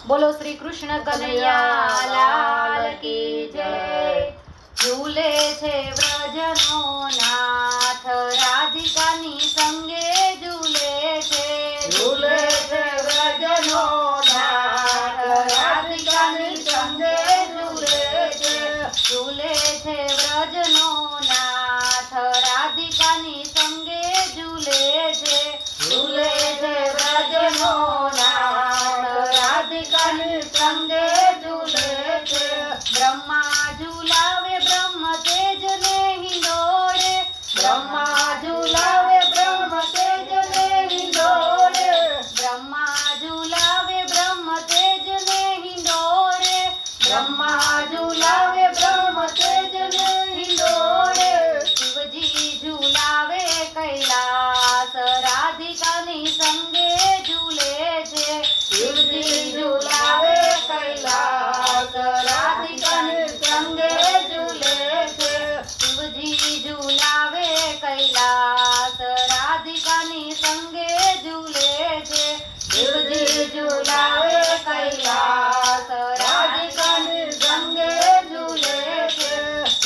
बोलो श्री कृष्ण कन्हैया लाल की जय। झूले छे व्रजनो नाथ राधिकानी संगे झूले छे। झूले छे व्रजनो नाथ राधिकानी संगे झूले छे। झूले छे व्रजनो नाथ राधिकानी संगे झूले छे। झूले छे व्रजनो नाथ राधिकानी संगे झूले छे। ब्रह्मा झूलावे ब्रह्म तेज ने हिंडोळे। ब्रह्मा झूलावे ब्रह्म तेज ने हिंडोळे। ब्रह्मा झूलावे ब्रह्म तेज ने हिंडोळे। ब्रह्मा झूलावे ब्रह्म तेज ने हिंडोळे। शिवजी झूलावे कैलास राधिकानी संगे झूले छे। शिवजी झूलावे कैलास राधिकानी संगे झूले छे। शिवजी झूलावे कैलास राधिकानी संगे झूले छे। शिवजी झूलावे कैलास राधिकानी संगे झूले छे।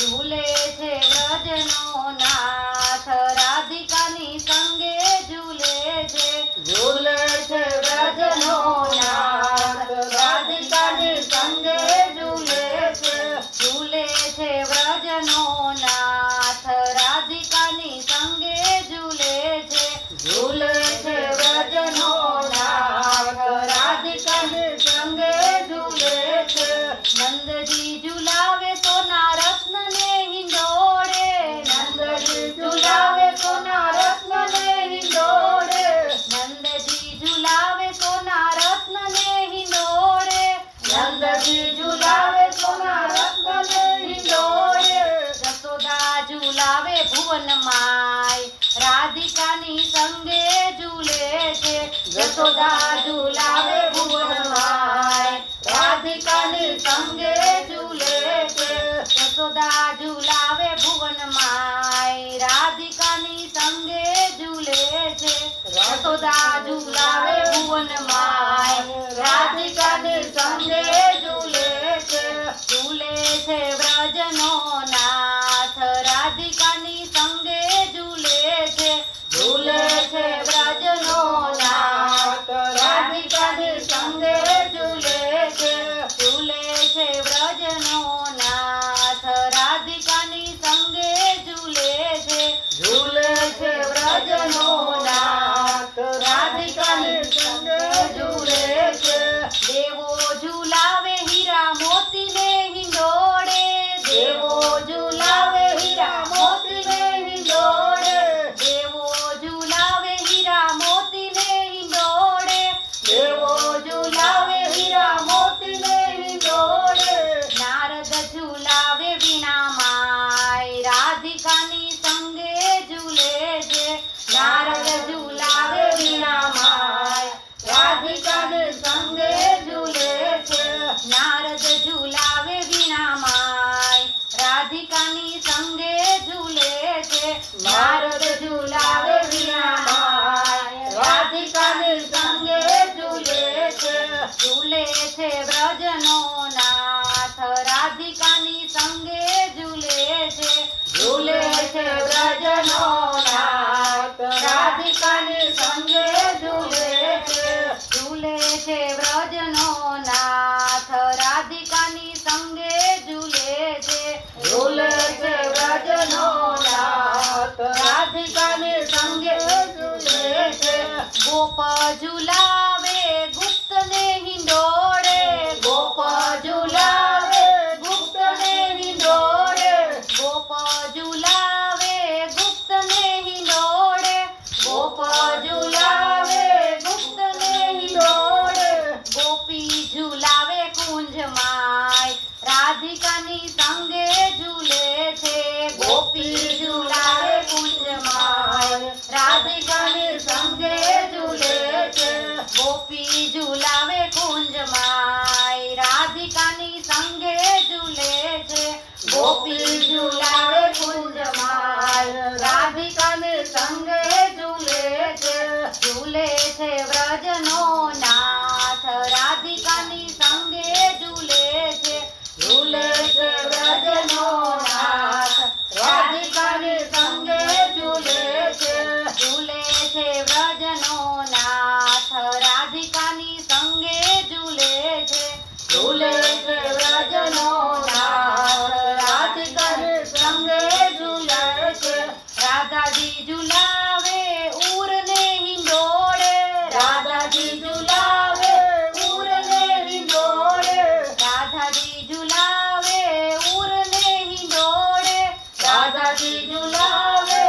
झूले छे व्रजनो नाथ राधिकानी संगे झूले छे। झूले छे व्रजनो नाथ राधिकानी संगे झूले छे। झूले छे व्रजनो नाथ राधिकानी संगे झूले छे। झूले छे व्रजनो नाथ राधिकानी संगे झूले छे। नंदजी झूलावे सोना रत्न ने हिंडोळे। नंदजी झूलावे सोना रत्न ने हिंडोळे। नंदजी झूलावे सोना रत्न ने हिंडोळे। नंदजी झूलावे सोना रत्न ने हिंडोळे। जसोदा झूलावे भुवन माय राधिकानी संगे झूले छे। जसोदा झूलावे भुवन माय राधिकानी संगे झूले छे। जसोदा झूलावे भुवन माय राधिकानी संगे झूले छे। जसोदा झूलावे भुवन माय राधिकानी संगे झूले छे। झूले छे व्रजनो नाथ राधिकानी संगे झूले छे। झूले छे व्रजनो नाथ राधिकानी संगे झूले छे। झूले छे व्रजनो नाथ राधिकानी संगे झूले छे। झूले छे व्रजनो नाथ राधिकानी संगे झूले छे। देवो झूलावे हीरा मोती ने हिंडोळे। देवो झूलावे हीरा मोती ने हिंडोळे। देवो झूलावे हीरा मोती ने हिंडोळे। देवो झूलावे हीरा मोती ने हिंडोळे। नारद झूलावे वीणा माय राधिकानी संगे झूले छे। नारद झूलावे वीणा माय राधिकानी संगे झूले छे। नारद झूलावे वीणा माय राधिकानी संगे झूले छे। नारद झूलावे वीणा माय राधिकानी संगे झूले छे। झूले छे व्रजनो नाथ राधिकानी संगे झूले छे। झूले छे व्रजनो नाथ राधिकानी संगे झूले छे। झूले छे व्रजनो नाथ राधिकानी संगे झूले छे। झूले छे व्रजनो नाथ राधिकानी संगे झूले छे। गोप झूलावे गुप्त ने हिंडोळे। गोप झूलावे गुप्त ने हिंडोळे। गोप झूलावे गुप्त ने हिंडोळे। गोप झूलावे गुप्त ने हिंडोळे। गोपी झूलावे कुंज माय राधिकानी संगे झूले छे। गोपी झूलावे कुंज माय राधिकानी संगे झूले छे। गोपी झूलावे कुंज माय राधिकानी संगे झूले छे। गोपी झूलावे कुंज माय राधिकानी संगे झूले छे। झूले छे व्रजनो नाथ राधिकानी ઝૂલે છે વ્રજનો નાથ રાધિકાને સંગે ઝૂલે છે રાધાજી ઝુલાવે ઉરને હિંડોળે રાધાજી ઝુલાવે ઉરને હિંડોળે રાધાજી ઝુલાવે ઉરને હિંડોળે રાધાજી ઝુલાવે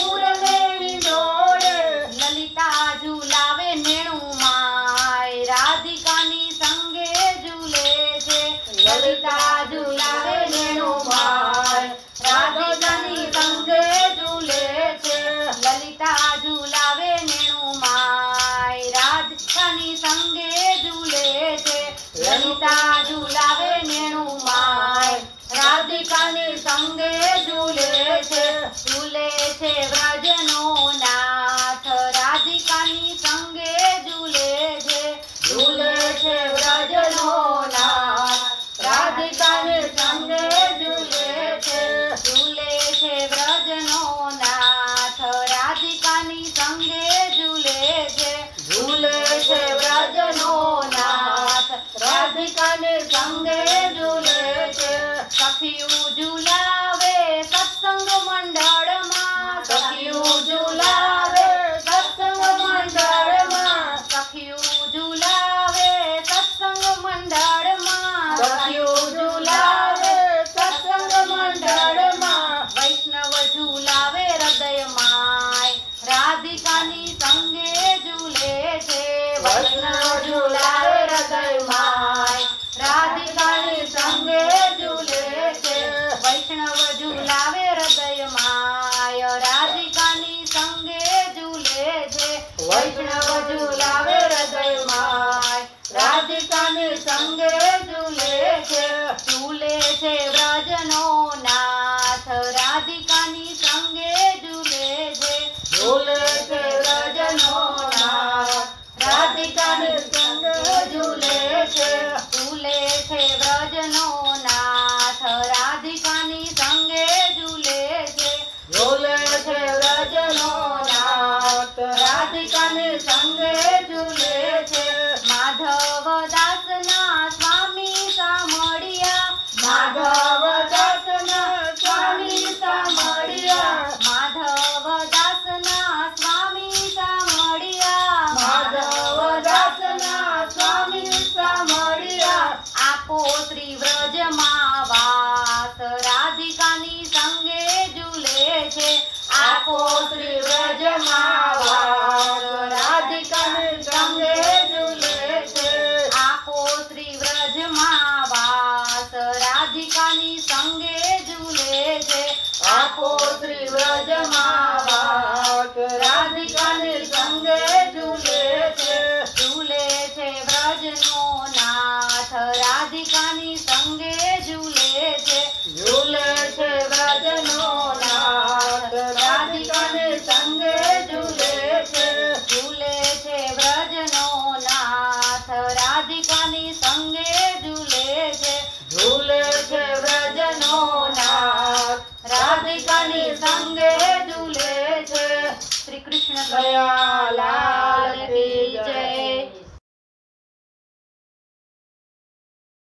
ઉરને હિંડોળે લલિતા ઝુલાવે નેણું માય રાધિકાની સંગે ઝૂલે છે લલિતા ઝુલાવે નેણું માય રાધિકાની સંગે ઝૂલે છે લલિતા ઝુલાવે નેણું માય રાધિકાની સંગે ઝૂલે છે લલિતા ઝુલાવે નેણું માય રાધિકાની સંગે ઝૂલે છે ઝૂલે છે વ્રજનો નાથ રાધિકાની સંગે ઝૂલે છે ઝૂલે છે વ્રજનો નાથ રાધિકાની સંગે ઝૂલે છે ઝૂલે છે વ્રજનો નાથ રાધિકાની સંગે ઝૂલે છે ઝૂલે છે વ્રજનો નાથ રાધિકાની સંગે ઝૂલે છે સખિયું ઝુલાવે સત્સંગ મંડળમાં સખિયું ઝુલાવે સત્સંગ મંડળમાં સખિયું ઝુલાવે સત્સંગ મંડળમાં સખિયું ઝુલાવે સત્સંગ મંડળમાં વૈષ્ણવ ઝુલાવે હૃદયમાં રાધિકાની સંગે ઝૂલે છે વૈષ્ણવ ઝુલાવે હૃદયમાં રાધિકાની સંગે ઝૂલે છે વૈષ્ણવ ઝુલાવે હૃદયમાં રાધિકાની સંગે ઝૂલે છે વૈષ્ણવ ઝુલાવે હૃદયમાં રાધિકાની સંગે ઝૂલે છે ઝૂલે છે વ્રજનો નાથ રાધિકાની સંગે ઝૂલે છે ઝૂલે છે વ્રજનો નાથ રાધિકાની સંગે ઝૂલે છે ઝૂલે છે વ્રજનો નાથ રાધિકાની સંગે ઝૂલે છે ઝૂલે છે વ્રજનો નાથ રાધિકાની સંગે ઝૂલે છે માધવ દાસના સ્વામી સામળિયા માધવ દાસના સ્વામી સામળિયા માધવ દાસના સ્વામી સામળિયા માધવ દાસના સ્વામી સામળિયા આપો શ્રી વ્રજમાં વાસ રાધિકાની સંગે ઝૂલે છે આપો શ્રી વ્રજમાં વાસ રાધિકાની સંગે ઝૂલે છે આપો શ્રી વ્રજમાં વાસ રાધિકાની સંગે ઝૂલે છે આપો શ્રી વ્રજમાં વાસ રાધિકાની સંગે ઝૂલે છે ઝૂલે છે વ્રજનો નાથ રાધિકાની સંગે ઝૂલે છે ઝૂલે છે વ્રજનો નાથ રાધિકાની સંગે ઝૂલે છે ઝૂલે છે વ્રજનો નાથ રાધિકાની સંગે ઝૂલે છે ઝૂલે છે વ્રજનો નાથ રાધિકાની સંગે ઝૂલે છે શ્રી કૃષ્ણ દયાલાલ